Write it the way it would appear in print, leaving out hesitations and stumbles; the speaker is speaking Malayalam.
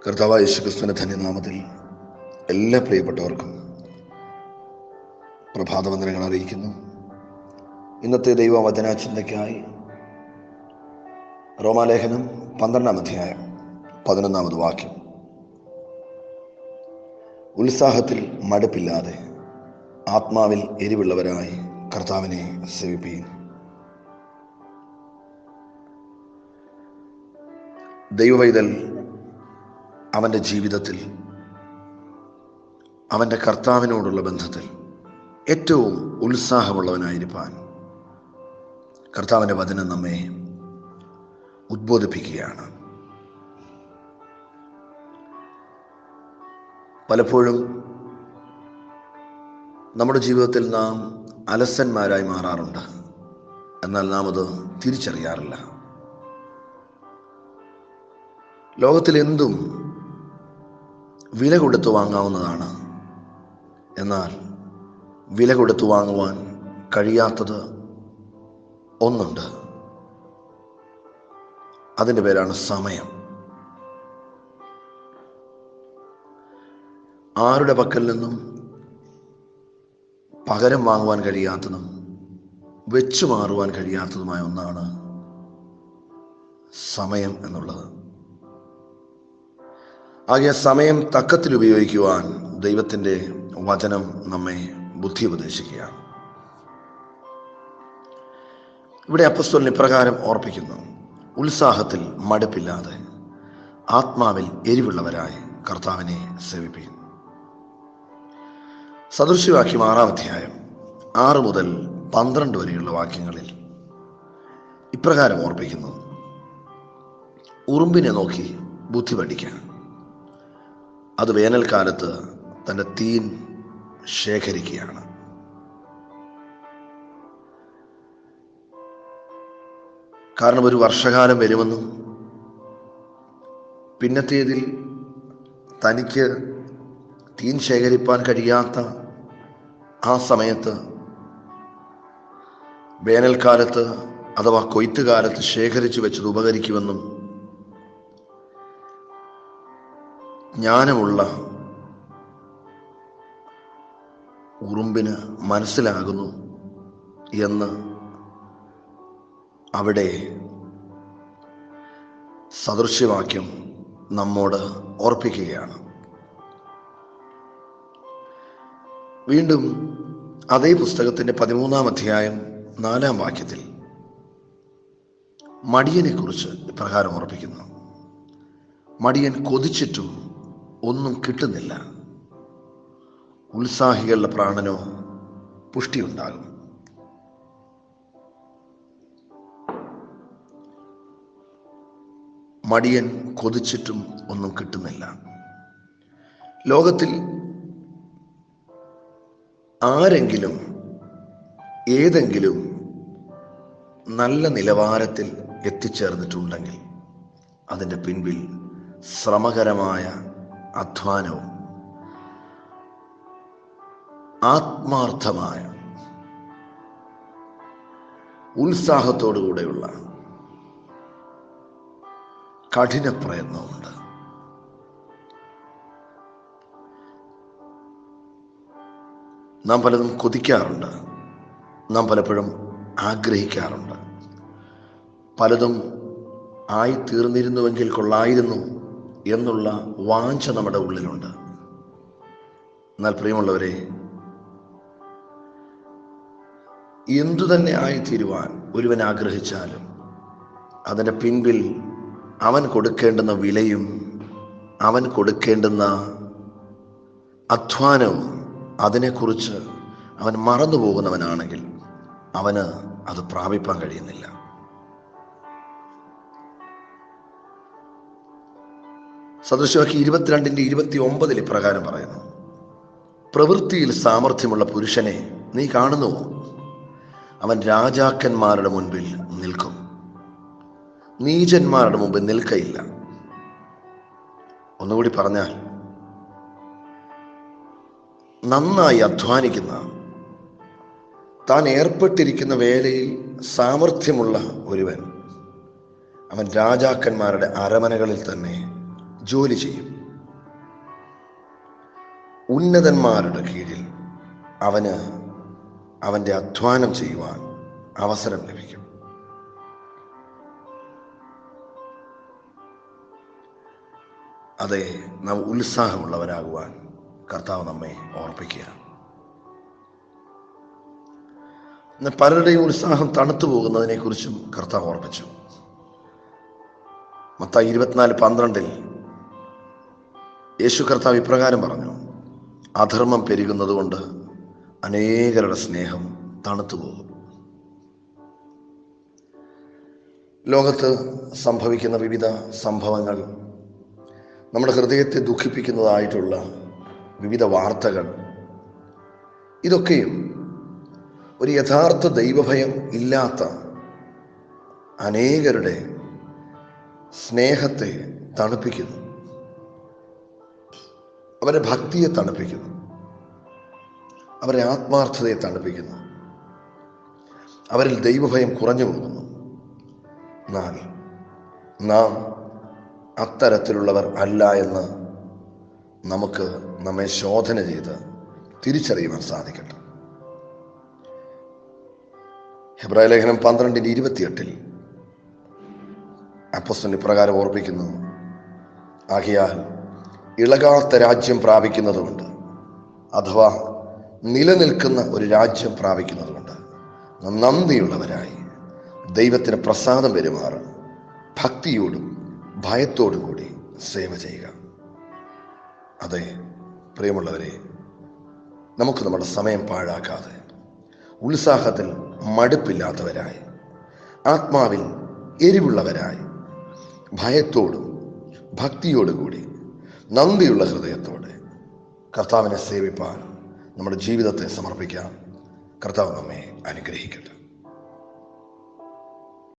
കർത്താവായ യേശുക്രിസ്തുവിന്റെ ധന്യനാമത്തിൽ എല്ലാ പ്രിയപ്പെട്ടവർക്കും പ്രഭാതവന്ദനങ്ങൾ അറിയിക്കുന്നു. ഇന്നത്തെ ദൈവവചന ചിന്തയ്ക്കായി റോമാലേഖനം 12-ാം അധ്യായം 11-ാമത് വാക്യം. ഉത്സാഹത്തിൽ മടുപ്പില്ലാതെ ആത്മാവിൽ എരിവുള്ളവരായി കർത്താവിനെ സേവിപ്പീൻ. ദൈവവൈതൽ അവൻ്റെ ജീവിതത്തിൽ അവൻ്റെ കർത്താവിനോടുള്ള ബന്ധത്തിൽ ഏറ്റവും ഉത്സാഹമുള്ളവനായിരിക്കാൻ കർത്താവിൻ്റെ വചനം നമ്മെ ഉദ്ബോധിപ്പിക്കുകയാണ്. പലപ്പോഴും നമ്മുടെ ജീവിതത്തിൽ നാം അലസന്മാരായി മാറാറുണ്ട്. എന്നാൽ നാം അത് തിരിച്ചറിയാറില്ല. ലോകത്തിലെന്തും വില കൊടുത്തു വാങ്ങാവുന്നതാണ്. എന്നാൽ വില കൊടുത്തു വാങ്ങുവാൻ കഴിയാത്തത് ഒന്നുണ്ട്. അതിൻ്റെ പേരാണ് സമയം. ആരുടെ പക്കൽ നിന്നും പകരം വാങ്ങുവാൻ കഴിയാത്തതും വെച്ചു മാറുവാൻ കഴിയാത്തതുമായ ഒന്നാണ് സമയം എന്നുള്ളത്. ആകെ സമയം തക്കത്തിൽ ഉപയോഗിക്കുവാൻ ദൈവത്തിൻ്റെ വചനം നമ്മെ ബുദ്ധി ഉപദേശിക്കുകയാണ്. ഇവിടെ അപ്പോസ്തലൻ ഇപ്രകാരം ഓർപ്പിക്കുന്നു: ഉത്സാഹത്തിൽ മടുപ്പില്ലാതെ ആത്മാവിൽ എരിവുള്ളവരായി കർത്താവിനെ സേവിപ്പീൻ. സദൃശവാക്യം 6-ാം അധ്യായം 6 മുതൽ 12 വരെയുള്ള വാക്യങ്ങളിൽ ഇപ്രകാരം ഓർപ്പിക്കുന്നു: ഉറുമ്പിനെ നോക്കി ബുദ്ധി പഠിക്കാൻ. അത് വേനൽക്കാലത്ത് തൻ്റെ തീൻ ശേഖരിക്കുകയാണ്. കാരണം ഒരു വർഷകാലം വരുമെന്നും പിന്നത്തേതിൽ തനിക്ക് തീൻ ശേഖരിപ്പാൻ കഴിയാത്ത ആ സമയത്ത് വേനൽക്കാലത്ത് അഥവാ കൊയ്ത്തുകാലത്ത് ശേഖരിച്ചു വെച്ചത് ഉപകരിക്കുമെന്നും ജ്ഞാനമുള്ള ഉറുമ്പിന് മനസ്സിലാകുന്നു എന്ന് അവിടെ സദൃശ്യവാക്യം നമ്മോട് ഓർപ്പിക്കുകയാണ്. വീണ്ടും അതേ പുസ്തകത്തിൻ്റെ 13-ാം അധ്യായം 4-ാം വാക്യത്തിൽ മടിയനെ കുറിച്ച് ഇപ്രകാരം ഓർപ്പിക്കുന്നു: മടിയൻ കൊതിച്ചിട്ടും ഒന്നും കിട്ടുന്നില്ല, ഉത്സാഹികളുടെ പ്രാണനോ പുഷ്ടിയുണ്ടാകും. മടിയൻ കൊതിച്ചിട്ടും ഒന്നും കിട്ടുന്നില്ല. ലോകത്തിൽ ആരെങ്കിലും ഏതെങ്കിലും നല്ല നിലവാരത്തിൽ എത്തിച്ചേർന്നിട്ടുണ്ടെങ്കിൽ അതിൻ്റെ പിൻപിൽ ശ്രമകരമായ അധ്വാനവും ആത്മാർത്ഥമായ ഉത്സാഹത്തോടുകൂടെയുള്ള കഠിന പ്രയത്നമുണ്ട്. നാം പലതും കൊതിക്കാറുണ്ട്, നാം പലപ്പോഴും ആഗ്രഹിക്കാറുണ്ട്, പലതും ആയിത്തീർന്നിരുന്നുവെങ്കിൽ കൊള്ളായിരുന്നു എന്നുള്ള വാഞ്ച നമ്മുടെ ഉള്ളിലുണ്ട്. എന്നാൽ പ്രിയമുള്ളവരെ, എന്തു തന്നെ ആയിത്തീരുവാൻ ഒരുവൻ ആഗ്രഹിച്ചാലും അതിൻ്റെ പിൻപിൽ അവൻ കൊടുക്കേണ്ടുന്ന വിലയും അവൻ കൊടുക്കേണ്ടുന്ന അധ്വാനവും അതിനെക്കുറിച്ച് അവൻ മറന്നു പോകുന്നവനാണെങ്കിൽ അവന് അത് പ്രാപിപ്പാൻ കഴിയുന്നില്ല. സദൃശവാക്യം 22-29 ഇപ്രകാരം പറയുന്നു: പ്രവൃത്തിയിൽ സാമർഥ്യമുള്ള പുരുഷനെ നീ കാണുന്നുവോ? അവൻ രാജാക്കന്മാരുടെ മുൻപിൽ നിൽക്കും, നീചന്മാരുടെ മുമ്പിൽ നിൽക്കയില്ല. ഒന്നുകൂടി പറഞ്ഞാൽ, നന്നായി അധ്വാനിക്കുന്ന, താൻ ഏർപ്പെട്ടിരിക്കുന്ന വേലയിൽ സാമർഥ്യമുള്ള ഒരുവൻ അവൻ രാജാക്കന്മാരുടെ അരമനകളിൽ തന്നെ ജോലി ചെയ്യും. ഉന്നതന്മാരുടെ കീഴിൽ അവന് അവൻ്റെ അധ്വാനം ചെയ്യുവാൻ അവസരം ലഭിക്കും. അതെ, നാം ഉത്സാഹമുള്ളവരാകുവാൻ കർത്താവ് നമ്മെ ഓർപ്പിക്കുക. പലരുടെയും ഉത്സാഹം തണുത്തു പോകുന്നതിനെ കുറിച്ചും കർത്താവ് ഓർപ്പിച്ചു. മത്തായി 24:12 യേശു കർത്താവ് ഇപ്രകാരം പറഞ്ഞു: അധർമ്മം പെരുകുന്നത് കൊണ്ട് അനേകരുടെ സ്നേഹം തണുത്തു പോകും. ലോകത്ത് സംഭവിക്കുന്ന വിവിധ സംഭവങ്ങൾ, നമ്മുടെ ഹൃദയത്തെ ദുഃഖിപ്പിക്കുന്നതായിട്ടുള്ള വിവിധ വാർത്തകൾ, ഇതൊക്കെയും ഒരു യഥാർത്ഥ ദൈവഭയം ഇല്ലാത്ത അനേകരുടെ സ്നേഹത്തെ തണുപ്പിക്കുന്നു, അവരെ ഭക്തിയെ തണുപ്പിക്കുന്നു, അവരെ ആത്മാർത്ഥതയെ തണുപ്പിക്കുന്നു, അവരിൽ ദൈവഭയം കുറഞ്ഞു പോകുന്നു. എന്നാൽ നാം അത്തരത്തിലുള്ളവർ അല്ല എന്ന് നമ്മെ ശോധന ചെയ്ത് തിരിച്ചറിയുവാൻ സാധിക്കട്ടെ. ഹെബ്രായ ലേഖനം 12:28 അപ്പോസ്തലൻ ഇപ്രകാരം ഓർപ്പിക്കുന്നു: ആകയാൽ ഇളകാത്ത രാജ്യം പ്രാപിക്കുന്നതുകൊണ്ട്, അഥവാ നിലനിൽക്കുന്ന ഒരു രാജ്യം പ്രാപിക്കുന്നതുകൊണ്ട് നന്ദിയുള്ളവരായി ദൈവത്തിന് പ്രസാദം പെരുമാറ് ഭക്തിയോടും ഭയത്തോടും കൂടി സേവ ചെയ്യുക. അതെ പ്രിയമുള്ളവരെ, നമുക്ക് നമ്മുടെ സമയം പാഴാക്കാതെ ഉത്സാഹത്തിൽ മടുപ്പില്ലാത്തവരായി, ആത്മാവിൽ എരിവുള്ളവരായി, ഭയത്തോടും ഭക്തിയോടും കൂടി നന്ദിയുള്ള ഹൃദയത്തോടെ കർത്താവിനെ സേവിപ്പാൻ നമ്മുടെ ജീവിതത്തെ സമർപ്പിക്കാം. കർത്താവ് നമ്മെ അനുഗ്രഹിക്കട്ടെ.